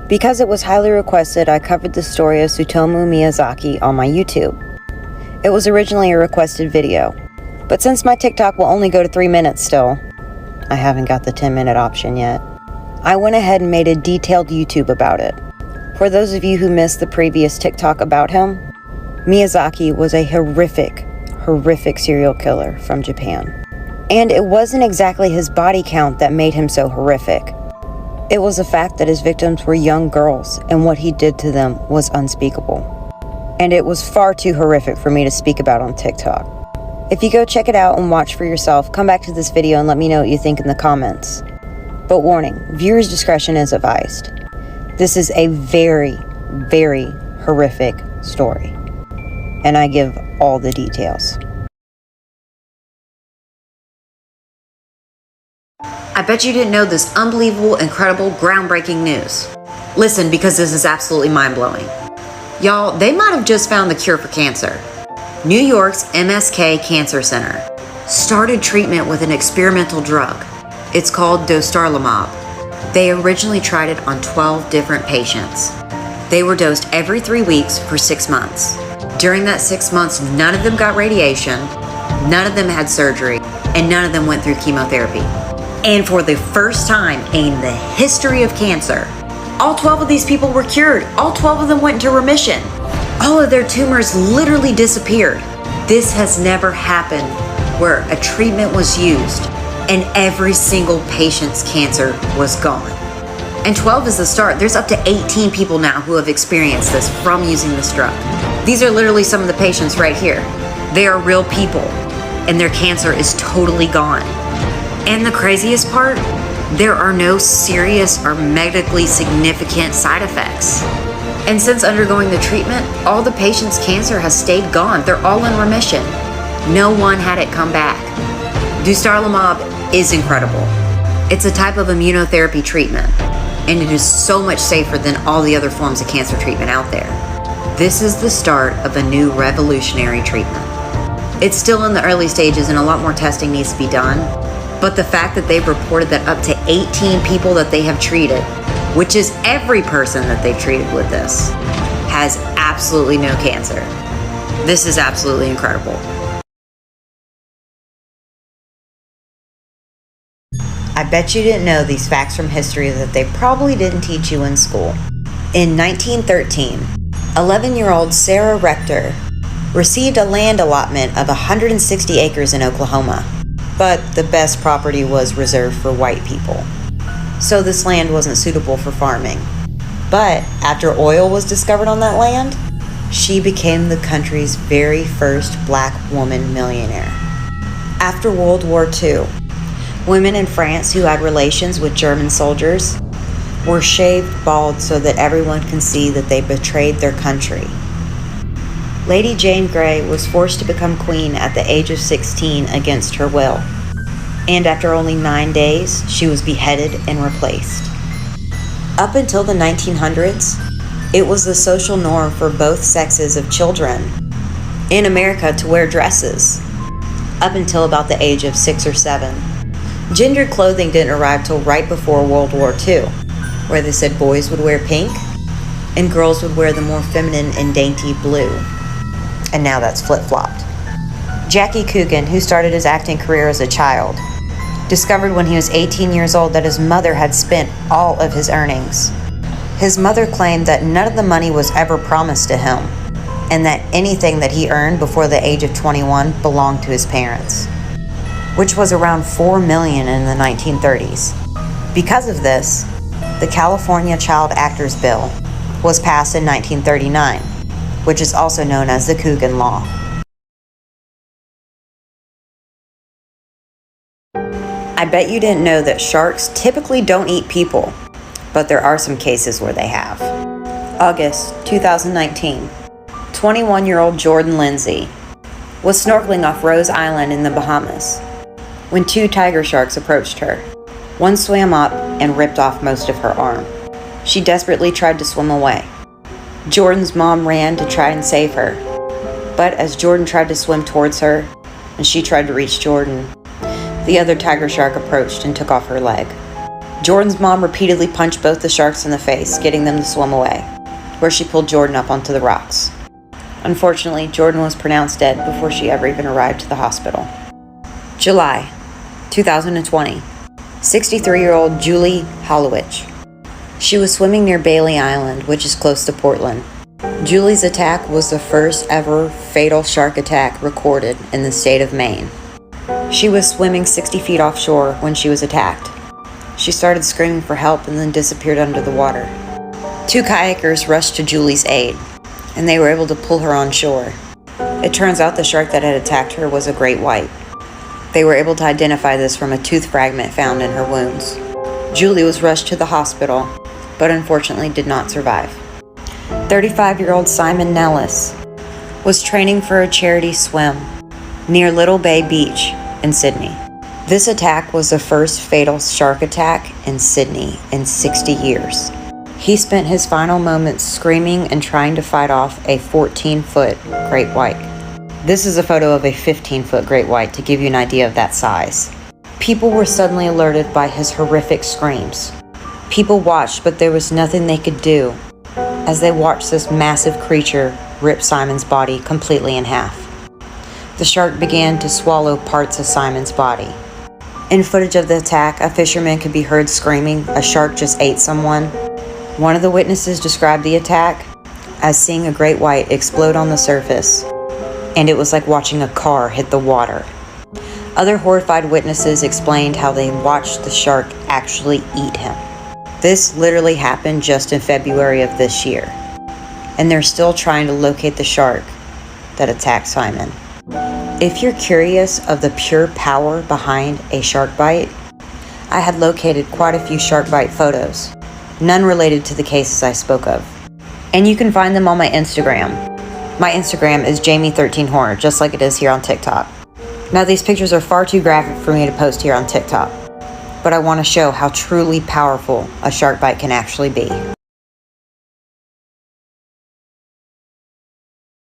Because it was highly requested, I covered the story of Tsutomu Miyazaki on my YouTube. It was originally a requested video, but since my TikTok will only go to 3 minutes still, I haven't got the 10-minute option yet, I went ahead and made a detailed YouTube about it. For those of you who missed the previous TikTok about him, Miyazaki was a horrific serial killer from Japan. And it wasn't exactly his body count that made him so horrific. It was the fact that his victims were young girls, and what he did to them was unspeakable. And it was far too horrific for me to speak about on TikTok. If you go check it out and watch for yourself, come back to this video and let me know what you think in the comments. But warning, viewers' discretion is advised. This is a very horrific story, and I give all the details. I bet you didn't know this unbelievable, incredible, groundbreaking news. Listen, because this is absolutely mind-blowing. Y'all, they might have just found the cure for cancer. New York's MSK Cancer Center started treatment with an experimental drug. It's called dostarlimab. They originally tried it on 12 different patients. They were dosed every 3 weeks for 6 months. During that 6 months, none of them got radiation, none of them had surgery, and none of them went through chemotherapy. And for the first time in the history of cancer, all 12 of these people were cured. All 12 of them went into remission. All of their tumors literally disappeared. This has never happened where a treatment was used and every single patient's cancer was gone. And 12 is the start. There's up to 18 people now who have experienced this from using this drug. These are literally some of the patients right here. They are real people, and their cancer is totally gone. And the craziest part, there are no serious or medically significant side effects. And since undergoing the treatment, all the patients' cancer has stayed gone. They're all in remission. No one had it come back. Dostarlimab is incredible. It's a type of immunotherapy treatment, and it is so much safer than all the other forms of cancer treatment out there. This is the start of a new revolutionary treatment. It's still in the early stages and a lot more testing needs to be done, but the fact that they've reported that up to 18 people that they have treated, which is every person that they've treated with this, has absolutely no cancer. This is absolutely incredible. I bet you didn't know these facts from history that they probably didn't teach you in school. In 1913, 11-year-old Sarah Rector received a land allotment of 160 acres in Oklahoma, but the best property was reserved for white people. So this land wasn't suitable for farming. But after oil was discovered on that land, she became the country's very first black woman millionaire. After World War II, women in France who had relations with German soldiers were shaved bald so that everyone can see that they betrayed their country. Lady Jane Grey was forced to become queen at the age of 16 against her will, and after only 9 days, she was beheaded and replaced. Up until the 1900s, it was the social norm for both sexes of children in America to wear dresses, up until about the age of 6 or 7. Gendered clothing didn't arrive till right before World War II, where they said boys would wear pink and girls would wear the more feminine and dainty blue. And now that's flip-flopped. Jackie Coogan, who started his acting career as a child, discovered when he was 18 years old that his mother had spent all of his earnings. His mother claimed that none of the money was ever promised to him, and that anything that he earned before the age of 21 belonged to his parents, which was around $4 million in the 1930s. Because of this, the California Child Actors Bill was passed in 1939, which is also known as the Coogan Law. I bet you didn't know that sharks typically don't eat people, but there are some cases where they have. August 2019, 21-year-old Jordan Lindsay was snorkeling off Rose Island in the Bahamas when 2 tiger sharks approached her. One swam up and ripped off most of her arm. She desperately tried to swim away. Jordan's mom ran to try and save her, but as Jordan tried to swim towards her and she tried to reach Jordan, the other tiger shark approached and took off her leg. Jordan's mom repeatedly punched both the sharks in the face, getting them to swim away, where she pulled Jordan up onto the rocks. Unfortunately, Jordan was pronounced dead before she ever even arrived to the hospital. July 2020. 63-year-old Julie Hollowich. She was swimming near Bailey Island, which is close to Portland. Julie's attack was the first ever fatal shark attack recorded in the state of Maine. She was swimming 60 feet offshore when she was attacked. She started screaming for help and then disappeared under the water. 2 kayakers rushed to Julie's aid, and they were able to pull her on shore. It turns out the shark that had attacked her was a great white. They were able to identify this from a tooth fragment found in her wounds. Julie was rushed to the hospital, but unfortunately did not survive. 35-year-old Simon Nellis was training for a charity swim near Little Bay Beach in Sydney. This attack was the first fatal shark attack in Sydney in 60 years. He spent his final moments screaming and trying to fight off a 14-foot great white. This is a photo of a 15-foot great white to give you an idea of that size. People were suddenly alerted by his horrific screams. People watched, but there was nothing they could do as they watched this massive creature rip Simon's body completely in half. The shark began to swallow parts of Simon's body. In footage of the attack, a fisherman could be heard screaming, "A shark just ate someone." One of the witnesses described the attack as seeing a great white explode on the surface, and it was like watching a car hit the water. Other horrified witnesses explained how they watched the shark actually eat him. This literally happened just in February of this year, and they're still trying to locate the shark that attacked Simon. If you're curious of the pure power behind a shark bite, I had located quite a few shark bite photos, none related to the cases I spoke of. And you can find them on my Instagram. My Instagram is Jamie13Horror, just like it is here on TikTok. Now these pictures are far too graphic for me to post here on TikTok, but I want to show how truly powerful a shark bite can actually be.